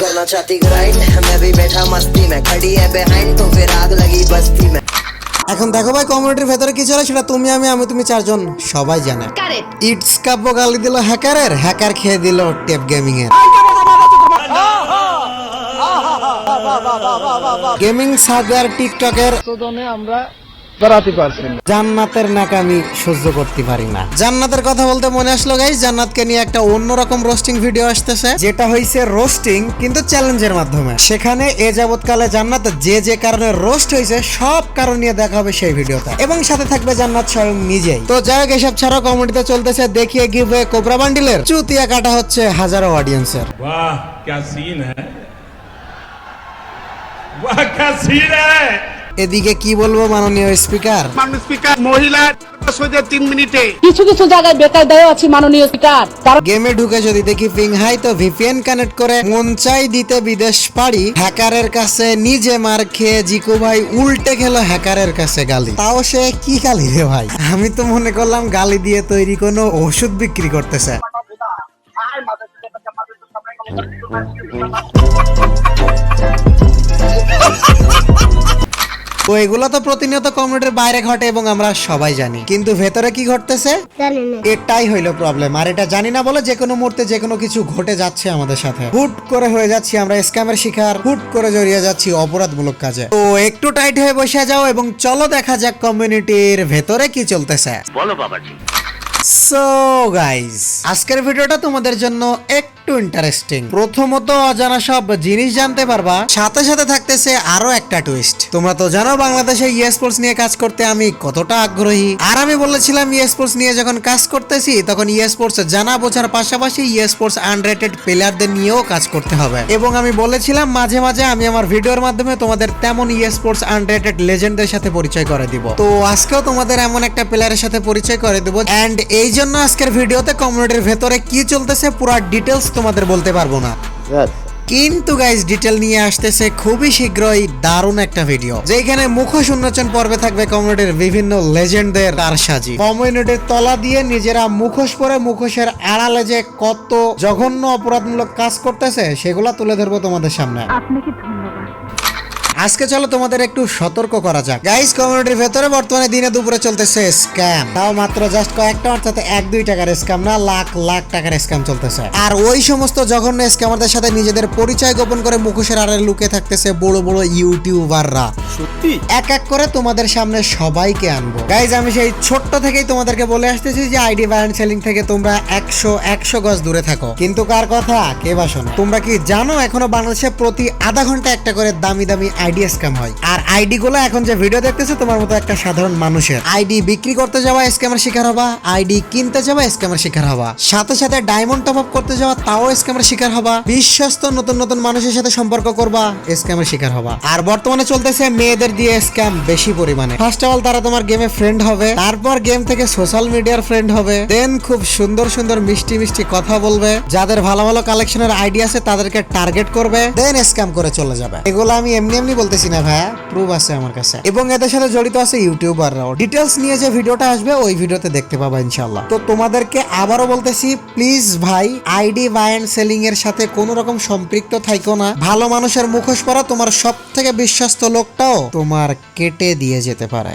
करना चाहती ग्राइंड मैं भी बैठा मस्ती में खड़ी है बिहाइंड तो फिर आग लगी बस्ती में। এখন দেখো ভাই কমিউনিটির ভেতরে কি চলে সেটা তুমি আমি তুমি চারজন সবাই জানে। ইটস কাব্য গালি দিল হ্যাকারের, হ্যাকার খেয়ে দিল টেপ গেমিং এর। গেমিং সার্ভার টিকটকের আমরা জান্নাতের নাকামি সহ্য করতে পারি না। জান্নাতের কথা বলতে মনে আসলো গাইস, জান্নাতকে নিয়ে একটা অন্যরকম রোস্টিং ভিডিও আসতেছে, যেটা হইছে রোস্টিং কিন্তু চ্যালেঞ্জের মাধ্যমে। সেখানে এ যাবৎকালে জান্নাত যে যে কারণে রোস্ট হয়েছে সব কারণ নিয়ে দেখা হবে সেই ভিডিওতে, এবং সাথে থাকবে জান্নাত স্বয়ং নিজেই। তো যাই হোক, এসব ছাড়াও কমেডিতে চলতেছে দেখিয়ে গিভওয়ে কোবরা বান্ডিলের চুতিয়া কাটা হচ্ছে হাজারো অডিয়েন্সের। वाह क्या सीन है, वाह क्या सीन है। এদিকে কি বলবো মাননীয় স্পিকার, মহিলা 3 মিনিটে কিছু কিছু জায়গায় বেকায়দাও আছে মাননীয় স্পিকার। গেমে ঢুকে যদি দেখি পিং হাই তো ভিপিএন কানেক্ট করে মন চাই দিতে বিদেশ পাড়ি। হ্যাকারের কাছে নিজে মার খেয়ে জিকু ভাই উল্টে খেলো হ্যাকারের কাছে গালি। তাও সে কি গালি রে ভাই, আমি তো মনে করলাম গালি দিয়ে তৈরি কোনো ওষুধ বিক্রি করতেছে। তো এগুলো তো প্রতিনিয়ত কমিউনিটির বাইরে ঘটে এবং আমরা সবাই জানি, কিন্তু ভেতরে কি ঘটতেছে এটাই হইলো প্রবলেম। আর এটা জানি না বলে যে কোনো মুহূর্তে যে কোনো কিছু ঘটে যাচ্ছে আমাদের সাথে, হুট করে হয়ে যাচ্ছি আমরা স্ক্যামের শিকার, হুট করে জড়িয়ে যাচ্ছি অপরাধমূলক কাজে। তো একটু টাইট হয়ে বসে যাও এবং চলো দেখা যাক কমিউনিটির ভেতরে কি চলতেছে। বলো বাবাজি। সো গাইস, আজকের ভিডিওটা তোমাদের জন্য একটু ইন্টারেস্টিং। প্রথমত অজানা সব জিনিস জানতে পারবা, সাথে সাথে থাকতেছে আরো একটা টুইস্ট। তোমরা তো জানো বাংলাদেশে স্পোর্টস নিয়ে কাজ করতে আমি কতটা আগ্রহী। আর আমি বলেছিলাম স্পোর্টস নিয়ে যখন কাজ করতেছি তখন স্পোর্টস জানা বোঝার পাশাপাশি স্পোর্টস আনরেটেড প্লেয়ারদের নিয়েও কাজ করতে হবে। এবং আমি বলেছিলাম মাঝে মাঝে আমি আমার ভিডিওর মাধ্যমে তোমাদের তেমন স্পোর্টস আনরেটেড লেজেন্ডদের সাথে পরিচয় করে দিব। তো আজকেও তোমাদের এমন একটা প্লেয়ারের সাথে পরিচয় করে দেব। এন্ড এই জন্য আজকের ভিডিওতে কমিউনিটির ভেতরে কি চলতেছে পুরো ডিটেলস তোমাদের বলতে পারবো না, কিন্তু গাইস ডিটেল নিয়ে আসতেছে খুবই শীঘ্রই দারুণ একটা ভিডিও, যেখানে মুখোশ উন্মোচন পর্বে থাকবে কমিউনিটির বিভিন্ন লেজেন্ডদের কারসাজি। কমিউনিটির তলা দিয়ে নিজেরা মুখোশ পরে মুখোশের আড়ালে যে কত জঘন্য অপরাধমূলক কাজ করতেছে সেগুলা তুলে ধরবো তোমাদের সামনে। আপনাকে ধন্যবাদ। আজকে চলো তোমাদের একটু সতর্ক করা যাক গাইস। কমিউনিটির ভেতরে বর্তমানে দিনে দুপুরে চলতেছে স্ক্যাম, তাও মাত্র জাস্ট কয়েকটা, অর্থাৎ 1-2 টাকার স্ক্যাম না, লাখ লাখ টাকার স্ক্যাম চলতেছে। আর ওই সমস্ত জঘন্য স্ক্যামারদের সাথে নিজেদের পরিচয় গোপন করে মুখোশের আড়ালে লুকিয়ে থাকতেছে বড় বড় ইউটিউবাররা। সত্যি এক এক করে তোমাদের সামনে সবাইকে আনবো গাইস। আমি সেই ছোট্ট থেকেই তোমাদেরকে বলে আসতেছি যে আইডি বায়ান সেলিং থেকে তোমরা 100 গজ দূরে থাকো, কিন্তু কার কথা কে বা শোনে। তোমরা কি জানো এখনো বাংলাদেশে প্রতি আধা ঘন্টা একটা করে দামি দামি আইডি স্ক্যাম হয়। আর আইডি গুলো এখন যে ভিডিও দেখতেছে তোমার মতো একটা সাধারণ মানুষের আইডি বিক্রি করতে যাওয়া স্ক্যামের শিকার হবা, আইডি কিনতে যাওয়া স্ক্যামের শিকার হবা, সাথে সাথে ডায়মন্ড টপ আপ করতে যাওয়া তাও স্ক্যামের শিকার হবা, বিশ্বস্ত নতুন নতুন মানুষের সাথে সম্পর্ক করবা স্ক্যামের শিকার হবা। আর বর্তমানে চলতেছে মেয়েদের দিয়ে স্ক্যাম বেশি পরিমাণে। ফার্স্ট অফ অল তারা তোমার গেমে ফ্রেন্ড হবে, তারপর গেম থেকে সোশ্যাল মিডিয়ার ফ্রেন্ড হবে, দেন খুব সুন্দর সুন্দর মিষ্টি মিষ্টি কথা বলবে, যাদের ভালো ভালো কালেকশনের আইডি আছে তাদেরকে টার্গেট করবে, দেন স্ক্যাম করে চলে যাবে। এগুলো আমি এমনি এমনি বলতেছি না ভাইয়া, প্রুফ আছে আমার কাছে, এবং এদের সাথে জড়িত আছে ইউটিউবাররাও। ডিটেলস নিয়ে যে ভিডিওটা আসবে ওই ভিডিওতে দেখতে পাবা ইনশাআল্লাহ। তো তোমাদেরকে আবারও বলতেছি, প্লিজ ভাই আইডি বাই এন্ড সেলিং এর সাথে কোনো রকম সম্পৃক্ত থাইকো না। ভালো মানুষের মুখোশ পরা তোমার সব থেকে বিশ্বস্ত লোকটাও তোমার কেটে দিয়ে যেতে পারে।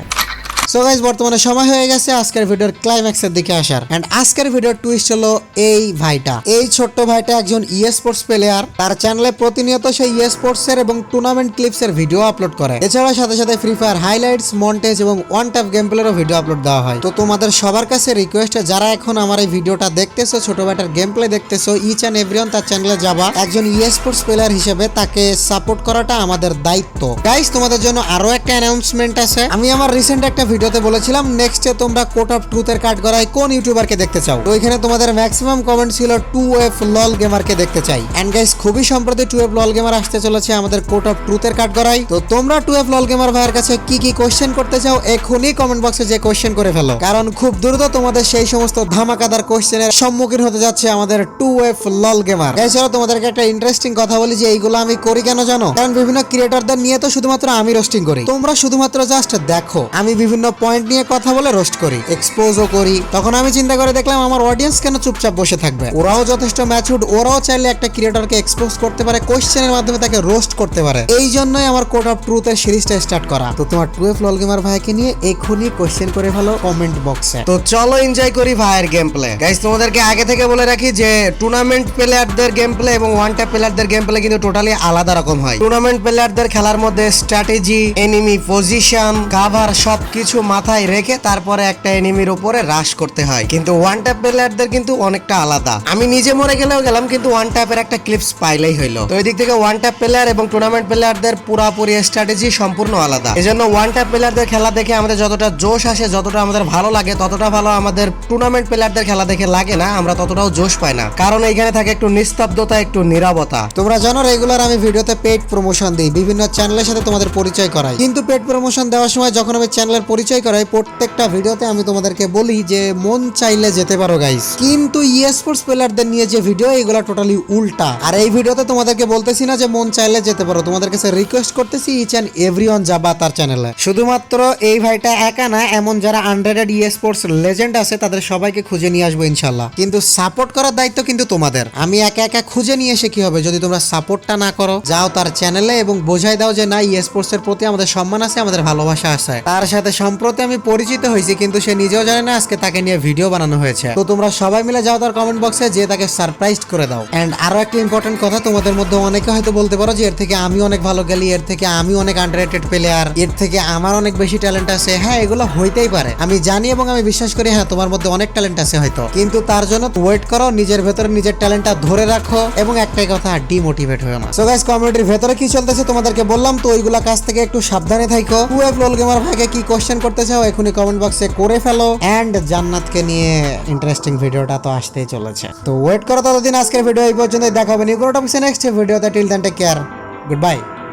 সো গাইস, বর্তমানে সময় হয়ে গেছে আজকের ভিডিওর ক্লাইম্যাক্সের দিকে আসার। এন্ড আজকের ভিডিওর টুইস্ট হলো এই ভাইটা, এই ছোট্ট ভাইটা একজন স্পোর্টস প্লেয়ার। তার চ্যানেলে প্রতিনিয়ত সেই স্পোর্টস এর এবং টুর্নামেন্ট ক্লিপস এর ভিডিও আপলোড করে। এছাড়া সাথে সাথে ফ্রি ফায়ার হাইলাইটস, মন্টেজ এবং ওয়ান ট্যাপ গেম প্লেরও ভিডিও আপলোড দেওয়া হয়। তো তোমাদের সবার কাছে রিকোয়েস্ট, যারা এখন আমার এই ভিডিওটা দেখতেছো, ছোট ভাইটার গেম প্লে দেখতেছো, ইচ এন্ড এভরিওয়ান তার চ্যানেলে যাবা, একজন স্পোর্টস প্লেয়ার হিসেবে তাকে সাপোর্ট করাটা আমাদের দায়িত্ব। গাইস, তোমাদের জন্য আরো একটা অ্যানাউন্সমেন্ট আছে। আমি আমার রিসেন্ট একটা ভিডিওতে বলেছিলাম নেক্সটে তোমরা কোড অফ ট্রুথ এর কাট গড়াই কোন ইউটিউবারকে দেখতে চাও। তো এখানে তোমাদের ম্যাক্সিমাম কমেন্ট ছিল 2F লল গেমারকে দেখতে চাই। এন্ড গাইস, খুবই সম্প্রতি 2F লল গেমার আসতে চলেছে আমাদের কোড অফ ট্রুথ এর কাট গড়াই। তো তোমরা 2F লল গেমার ভাইয়ের কাছে কি কি কোশ্চেন করতে চাও এখনই কমেন্ট বক্সে যে কোশ্চেন করে ফেলো, কারণ খুব দ্রুত তোমাদের সেই সমস্ত ধামাকাদার কোশ্চেনের সম্মুখীন হতে যাচ্ছে আমাদের 2F লল গেমার। এছাড়াও তোমাদেরকে একটা ইন্টারেস্টিং কথা বলি যে এইগুলো আমি করি কেন জানো? কারণ বিভিন্ন ক্রিয়েটরদের নিয়ে তো শুধুমাত্র আমি রোস্টিং করি, তোমরা শুধুমাত্র জাস্ট দেখো। আমি বিভিন্ন পয়েন্ট নিয়ে কথা বলে রোস্ট করি, এক্সপোজও করি। তখন আমি চিন্তা করে দেখলাম আমার অডিয়েন্স কেন চুপচাপ বসে থাকবে, ওরাও যথেষ্ট ম্যাচুরড, ওরাও চাইলে একটা ক্রিয়েটরকে এক্সপোজ করতে পারে, কোশ্চেনের মাধ্যমে তাকে রোস্ট করতে পারে। এই জন্যই আমার কোড অফ ট্রুথ এর সিরিজটা স্টার্ট করা। তো তোমার 12 লল গেমার ভাইকে নিয়ে এখনই কোশ্চেন করে ফেলো কমেন্ট বক্সে। তো চলো এনজয় করি ভাইয়ের গেম প্লে। গাইস তোমাদেরকে আগে থেকে বলে রাখি যে টুর্নামেন্ট প্লেয়ারদের গেম প্লে এবং ওয়ান ট্যাপ প্লেয়ারদের গেম প্লে কিন্তু টোটালি আলাদা রকম হয়। টুর্নামেন্ট প্লেয়ারদের খেলার মধ্যে স্ট্র্যাটেজি, এনিমি পজিশন, কাভার সবকিছু মাথায় রেখে তারপরে একটা এনিমির উপরে রাশ করতে হয়, কিন্তু ওয়ান ট্যাপ প্লেয়ারদের কিন্তু অনেকটা আলাদা। আমি নিজে মরে গেলেও গেলাম, কিন্তু ওয়ান ট্যাপের একটা ক্লিপস পাইলেই হইলো। তো এই দিক থেকে ওয়ান ট্যাপ প্লেয়ার এবং টুর্নামেন্ট প্লেয়ারদের পুরাপুরি স্ট্র্যাটেজি সম্পূর্ণ আলাদা। এজন্য ওয়ান ট্যাপ প্লেয়ারদের খেলা দেখে আমাদের যতটা জোশ আসে, যতটা আমাদের ভালো লাগে, ততটা ভালো আমাদের টুর্নামেন্ট প্লেয়ারদের খেলা দেখে লাগে না, আমরা ততটাও জোশ পাই না, কারণ এইখানে থাকে একটু নিস্তব্ধতা, একটু নীরবতা। তোমরা জানো রেগুলার আমি ভিডিওতে পেইড প্রমোশন দিই, বিভিন্ন চ্যানেলের সাথে তোমাদের পরিচয় করাই, কিন্তু পেইড প্রমোশন দেওয়ার সময় যখন আমি চ্যানেলের পরিচয় করাই, প্রত্যেকটা ভিডিওতে আমি তোমাদেরকে বলি যে মন চাইলে যেতে পারো গাইস, কিন্তু স্পোর্টস প্লেয়ারদের নিয়ে যে ভিডিও এগুলো টোটালি উল্টা। আর এই ভিডিওতে তোমাদেরকে বলতেছি না যে মন চাইলে যেতে পারো, তোমাদের কাছে রিকোয়েস্ট করতেছি ইচ এন্ড এভরিওয়ান যাবা তার চ্যানেলে। শুধুমাত্র এই ভাইটা একা না, এমন যারা আনরেটেড স্পোর্টস লেজেন্ড আছে তাদের সবাইকে খুঁজে নিয়ে আসবো ইনশাল্লাহ, কিন্তু সাপোর্ট করার দায়িত্ব কিন্তু তোমাদের। আমি একা একা খুঁজে নিয়ে এসে কি হবে যদি তোমরা সাপোর্টটা না করো? যাও তার চ্যানেলে এবং বোঝাই দাও যে না, স্পোর্টস এর প্রতি আমাদের সম্মান আছে, আমাদের ভালোবাসা আছে। তার সাথে সম্প্রতি আমি পরিচিত হয়েছি, কিন্তু সে নিজেও জানে না আজকে তাকে নিয়ে ভিডিও বানানো হয়েছে। তো তোমরা সবাই মিলে যাও তার কমেন্ট বক্সে, যে তাকে সারপ্রাইজ করে দাও। এন্ড আরো একটা ইম্পর্টেন্ট কথা, তোমাদের মধ্যে অনেকে হয়তো বলতে পারো যে এর থেকে আমি অনেক ভালো খেলি, এর থেকে আমি অনেক আন্ডাররেটেড প্লেয়ার, এর থেকে আমার অনেক বেশি ট্যালেন্ট আছে। হ্যাঁ, এগুলো হইতেই পারে, আমি জানি এবং আমি বিশ্বাস করি, হ্যাঁ তোমার মধ্যে অনেক ট্যালেন্ট আছে হয়তো, কিন্তু তার জন্য ওয়েট করো, নিজের ভেতরে নিজের ট্যালেন্টটা ধরে রাখো এবং একটাই কথা, ডিমোটিভেট হয়ো না। সো গাইস, কমিউনিটির ভেতরে কি চলতেছে তোমাদেরকে বললাম, তো ওইগুলা কাছ থেকে একটু সাবধানে থাকো। 12 লল গেমার ভাইকে কি কোশ্চেন করতে চাও এখনই কমেন্ট বক্সে করে ফেলো। এন্ড জান্নাতকে নিয়ে ইন্টারেস্টিং ভিডিওটা তো আসতেই চলেছে, তো ওয়েট করো ততদিন। আজকের ভিডিও এই পর্যন্তই, দেখা হবে নিউ কোনো টপিকসে নেক্সট ভিডিওতে। Till then take care, good bye.